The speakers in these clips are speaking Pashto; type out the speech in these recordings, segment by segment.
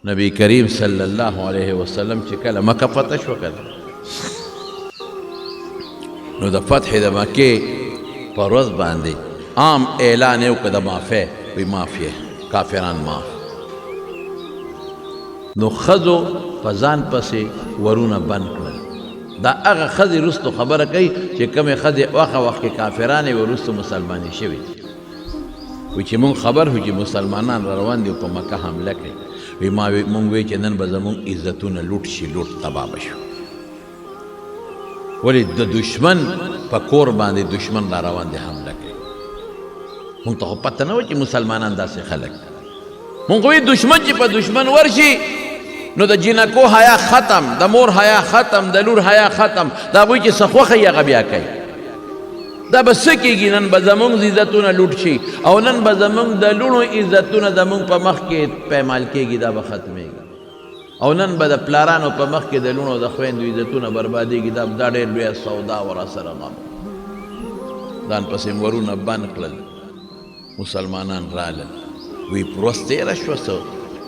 نبی کریم صلی الله علیه وسلم چې کله مکه فتح شو کله نو د فتح د مکې په ورځ باندې عام اعلان یې وکړ د معافۍ وی معاف یې کافران معاف نو ښځو په ځان پسې ورونه بند کړل دا هغه ښځې وروستو خبره کوي چې کومې ښځې هغه وخت کې کافرانې وې وروستو مسلمانې شوې وی چې مونږ خبر هو چې مسلمانان را روان دي او په مکه حمله کوي وی مونږ وی چې نن به زمونږ عزتونه لوټ شي لوټ تباه به شو ولې د دشمن په کور باندې دشمن را روان دي حمله کوي مونږ ته خو پته نه وه چې مسلمانان داسې خلک مونږ وی دشمن چې په دشمن ورشي نو د جنکو حیا ختم د مور حیا ختم د لور حیا ختم دا وی چې څه خوښه یې هغه بیا کوي دا به څه کېږي نن به زمونږ عزتونه لوټ شي او نن به زمونږ د لوڼو عزتونه زمونږ په مخ کې پیمال کېږي دا به ختمېږي او نن به د پلارانو په مخ کې د لوڼو د خویندو عزتونه بربادېږي دا ډېر لویه سودا ورا سره غم ځان پسې ورونه بند کړل مسلمانان رالل وی پروس تېره شوه څه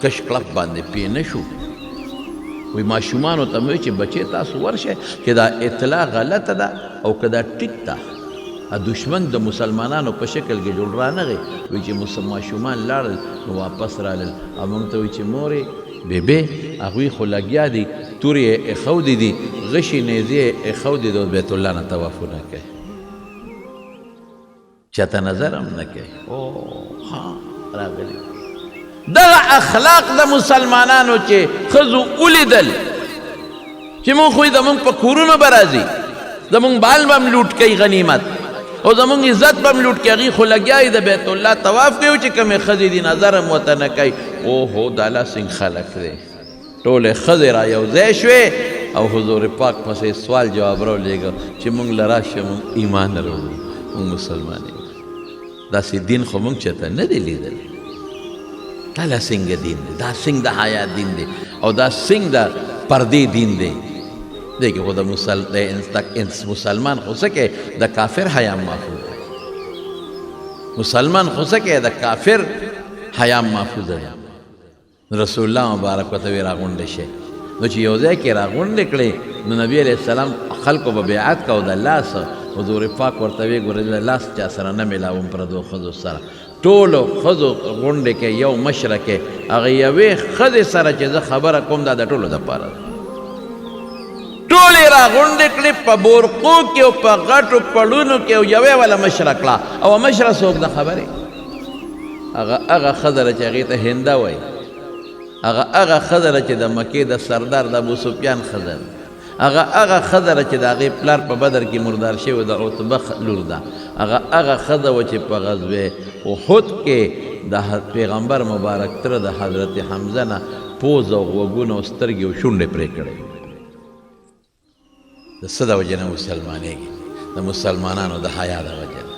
کش کلف باندې پې نه شو وی ماشومانو ته مې چې بچې تاسو ورشئ چې دا اطلاع غلطه ده او که دا ټیک ده دشمن د مسلمانانو په شکل کې جوړ رانغی وی چې ماشومان لاړل نو واپس رالل او موږ ته وی چې مورې بېبې هغوی خو لګیا دي تورې یې ایښودې دي غشي نیزې یې ایښودې دي او بیت الله نه طوافونه کوي چاته نظر هم نه کوي او ها راغلی دغه اخلاق د مسلمانانو چې ښځو ولیدل چې مونږ خو زمونږ په کورونو به راځي زمونږ بال به هم لوټ کوي غنیمت او زمونږ عزت به هم لوټ کوي هغوی خو لګیا د بیت الله طواف کوي چې کومې ښځې دي نظر هم ورته نه کوي اوهو دا الله څنګه خلک دی ټولې ښځې را یو ځای شوې او حضور پاک پسې سوال جواب راولېږه چې مونږ له راشه مونږ ایمان راوړو مونږ مسلمان یو داسې دین خو مونږ چېرته نه دی لیدلی دا لا څنګه دین دی دا څنګه د حیا دین دی او دا څنګه د پردې دین دی دی که خو د مسلمان خو څه کوي د کافر حیا محفوظ دی مسلمان خو څه کوي د کافر حیا محفوظه ده رسول الله مبارک ورته وی راغونډې شي نو چې یو ځای کې راغونډې کړې نو نبي علیه السلام خلکو به بیعت کو د لاس حضور پاک ورته وی ګورې د لاس چا سره نه میلاوم پردو ښځو سره ټولو ښځو غونډې کې یو مشره کې هغه یوې ښځې سره چې زه خبره کوم دا د ټولو دپاره ده ټولې راغونډې کړې په بورقو کې او په غټو پړونو کې او یوې والا مشره کړه او مشره څوک د خبرې هغه ښځه چې هغې ته هنده وایي هغه ښځه چې د مکې د سردار د ابوسفیان ښځه هغه ښځه چې د هغې پلار په بدر کې مردار شوی د عتبه لور ده هغه ښځه وه چې په غزوې احد کې د پیغمبر مبارک تره د حضرت حمزه نه پوز او غوږونه او سترګې او شونډې پرې کړی د څه د وجې نه مسلمانېږي د مسلمانانو د حیا د وجې نه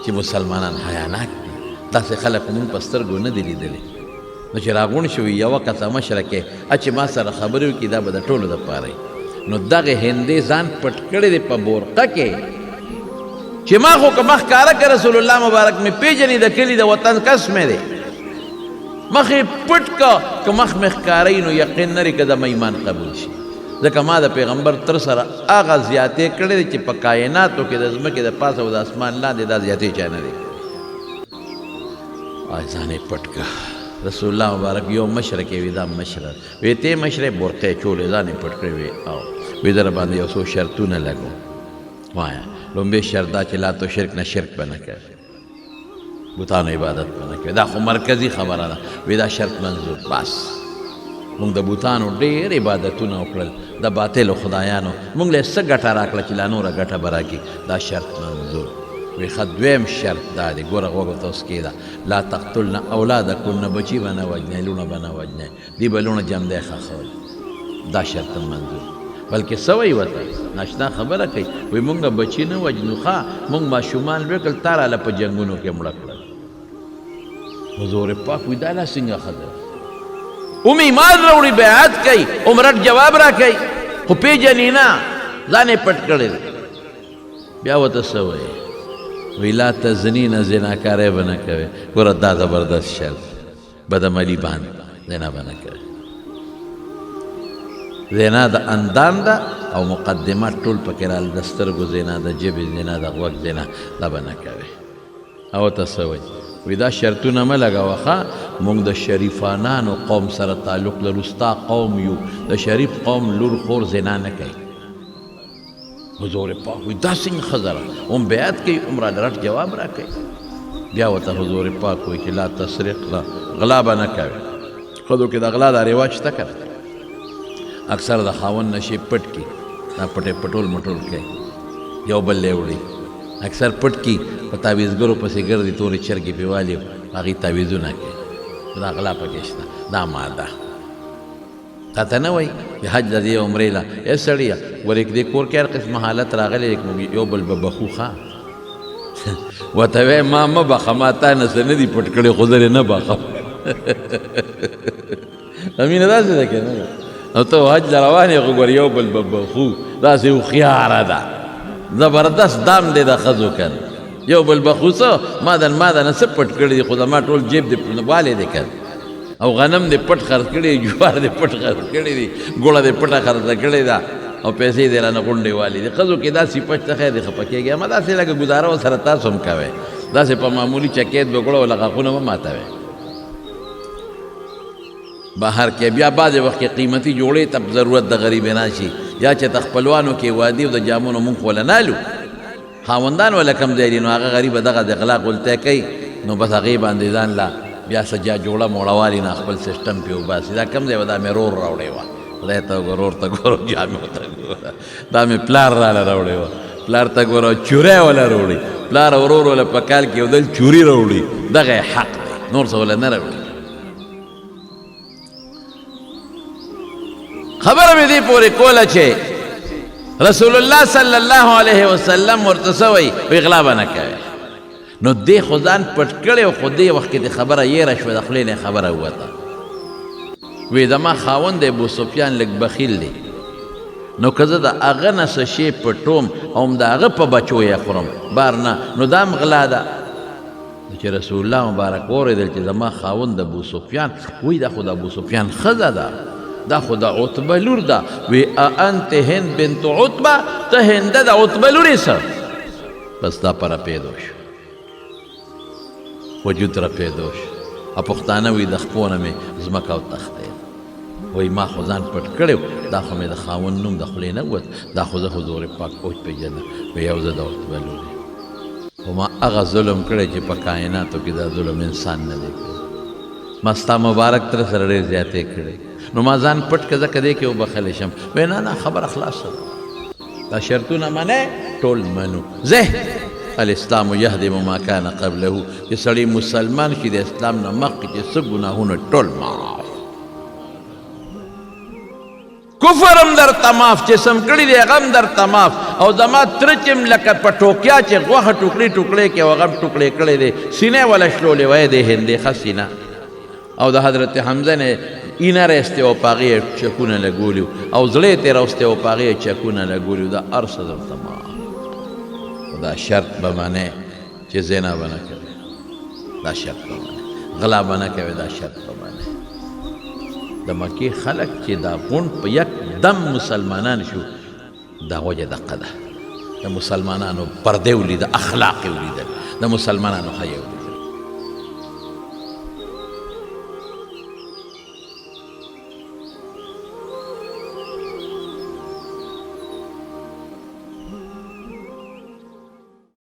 چې مسلمانان حیاناک دي داسې خلک مونږ په سترګو نه دي لیدلی نو چې راغونډ شوي یوه کسه مشره کې چې ما سره خبرې وکړي دا به د ټولو دپاره نو دغه هندې ځان پټ کړی دی په بورقه کې چې ما خو که مخ ښکاره که رسول الله مبارک مې پیژني د کلي د وطن کس مې دی مخ یې پټ که مخ مې ښکاروي نو یقین لري که زما ایمان قبول شي ځکه ما د پیغمبر تر سره هغه زیاتې کړی دی چې په کائناتو کې د ځمکې د پاسه او د اسمان لاندې دا زیاتې چا نه دی ځان یې پټ که رسول الله مبارک یو مشره کې وي دا مشره وی ته مشره بورقې چولې ځان یې پټ کړی وی او وی در باندې یو څو شرطونه لګو وایه لومبی شرط دا چې لا تو شرک نه شرک به نه کوي بوتانو عبادت به نه کوي دا خو مرکزي خبره ده وی دا شرط منظور بس مونږ د بوتانو ډېر عبادتونه وکړل د باطلو خدایانو مونږ له څه ګټه راکړه چې لا نوره ګټه به راکړي دا شرط منظور وی ښه دویم شرط دا دی ګوره غوږو ته اوس کېده لا تقتلن اولادکن بچي به نه وژنئ لوڼه به نه وژنئ دوی به لوڼه جمدی ښخول دا شرط منظور بلکې څه وایي ورته ناشنا خبره کوي وایي مونږ بچي نه وژنو ښه مونږ ماشومان لوی کړل تا راله په جنګونو کې مړه کړل حضور پاک وایي دا لا څنګه ښه ام ایمان راوړي بیعت کوي عمرت جواب را کوي خو پیژني نه ځان یې پټ کړی بیا ورته څه وایي وی لا تزنین زناکاری به نه کوي ګوره دا زبردست شرط بدعملي باندې زنا به نه کوي زنا د اندام ده او مقدمات ټول پکې رال د سترګو زنا د ژبې زنا د غوږ زنا دا به نه کوې. او ته څه وایي؟ وایي دا شرطونه مه لګوه ښه، موږ د شریفانانو قوم سره تعلق لرو، ستا قوم یو، د شریف قوم لور خور زنا نه کوي. حضور پاک وایي دا څنګه ښځه ده؟ هم بیعت کوي هم را رټ جواب را کوي. بیا ورته حضور پاک وایي چې لا تسرق، غلا به نه کوې. ښځو کې د غلا دا رواج شته که اکثر د خاوند نه شي پټ کي، دا پټې پټول مټول کوي، یو بل لی وړي، اکثر پټ کي په تعویزګرو پسې ګرځي، تورې چرګې پې والي هغې تعویزونه کوي. دا غلا پکې شته، دا ماده تا ته نه وایي چې حج د دې عمرې له ای سړیه ورې دې کور کې هر قسم حالت راغلی موږ یو بل به بخو ښه ورته وایي ما مه بخه، ما تا نه څه نه دي پټ کړی خو زه نه بخم. امینه داسې ده که نه؟ او ته حج له روان یې خو ګور یو بل به بخو، داسې هوښیاره ده، زبردست دام دی د ښځو که یو بل بخو څه ما د نه څه پټ کړي دي، خو زما ټول جیب دې والی دی که او غنم دې پټ خرڅ کړي، جوار دې پټ خرڅ کړي دي، ګوړه دې پټه خرڅه کړې ده او پیسې دې رانه غونډې والي دي. ښځو کې دا صفت ته خیر دې خفه کېږي، اما داسې لکه ګزاره ورسره تاسو هم کوئ، داسې په معمولي چکیت به ګوړه وله غاښونه مه ماتوئ. بهر کې بیا بعضې وخت کې قیمتي جوړې ته ضرورت د غریبې راشي، یا چې د خپلوانو کې وادي او د جامونو مونږ خو وله نالو، خاوندان وله کم ځای دي، نو هغه غریبه دغه د غلا غلطۍ کوي، نو بس هغې باندې ځان له بیا سجا جوړه موړه والي نه خپل سسټم پې وباسي. دا کم ځای وه دا مې رور راوړې وه، خدای ته وګوره، رور ته ګوره، جامې ته ګوره، دا مې پلار راله راوړې وه، پلار ته ګوره چوری وله راوړي، پلار او ورور وله په کال کې یو دل چوري راوړي، دغه یې حق دی، نور څه وله نه راوړي. خبره مې دې پورې کوله چې رسول الله صلی الله علیه وسلم ورته څه وایي؟ وایي غلا به نه کوې. نو دې خو ځان پټ کړی او خو دې وخت کې د خبره یېره شوه، د خولې نه خبره ووته. وی زما خاوند د ابوسفیان لږ بخیل دی، نو که زه د هغه نه څه شی پټوم او هم د هغه په بچو یې خورم بار نه، نو دا هم غلا ده. چې رسول الله مبارک واورېدل چې زما خاوند د ابوسفیان، وی دا خو د ابوسفیان ښځه ده، دا خو د عتبه لور ده. وی انت هند بنت عتبه، ته هنده د عتبه لورې څه؟ بس دا په رپېدو شو، وجود رپېدو شو. او پښتانه وی د خپو نه مې ځمکه وتښتېد، وی ما خو ځان پټ کړی، دا خو مې د خاوند نوم د خولې نه ووت، دا خو زه حضور پاک اوج پېژنم، وی یو زه د عتبه لور یم. خو ما هغه ظلم کړی چې په کائناتو کې دا ظلم انسان نه دی کړی، ما ستا مبارک تر سره ډېر زیاتې کړی، نو ما ځان پټ که ځکه دی کې وبخلی شم. وی نه نه خبره خلاصه ده، دا شرطونه منې ټول منو. زه الاسلام یهدم ما کان قبله، چې سړی مسلمان شي د اسلام نه مخکې چې څه ګناهونه ټول معاف، کفر هم درته معاف، چې سم کړي دی هغه هم درته معاف. او زما تره چې م لکه په ټوکیا چې غوښه ټوکړې ټوکړې کې هغه هم ټوکړې کړی دی، سینې وله شلولې وی د هندې ښه سینه، او د حضرت حمزه نه اینه راستی او په هغې یې چکونه لګولي او زړه یې ترې راوستی او په هغې یې چکونه لګولي، دا هر څه درته معاف. دا شرط به منې چې زنا به نه کوې، دا شرط به منې، غلا به نه کوې، دا شرط به منې. د مکې خلک چې دا غونډ په یک دم مسلمانان شو، دا وجه دقه ده، د مسلمانانو پردې ولیده، اخلاق یې ولیدل، د مسلمانانو حیا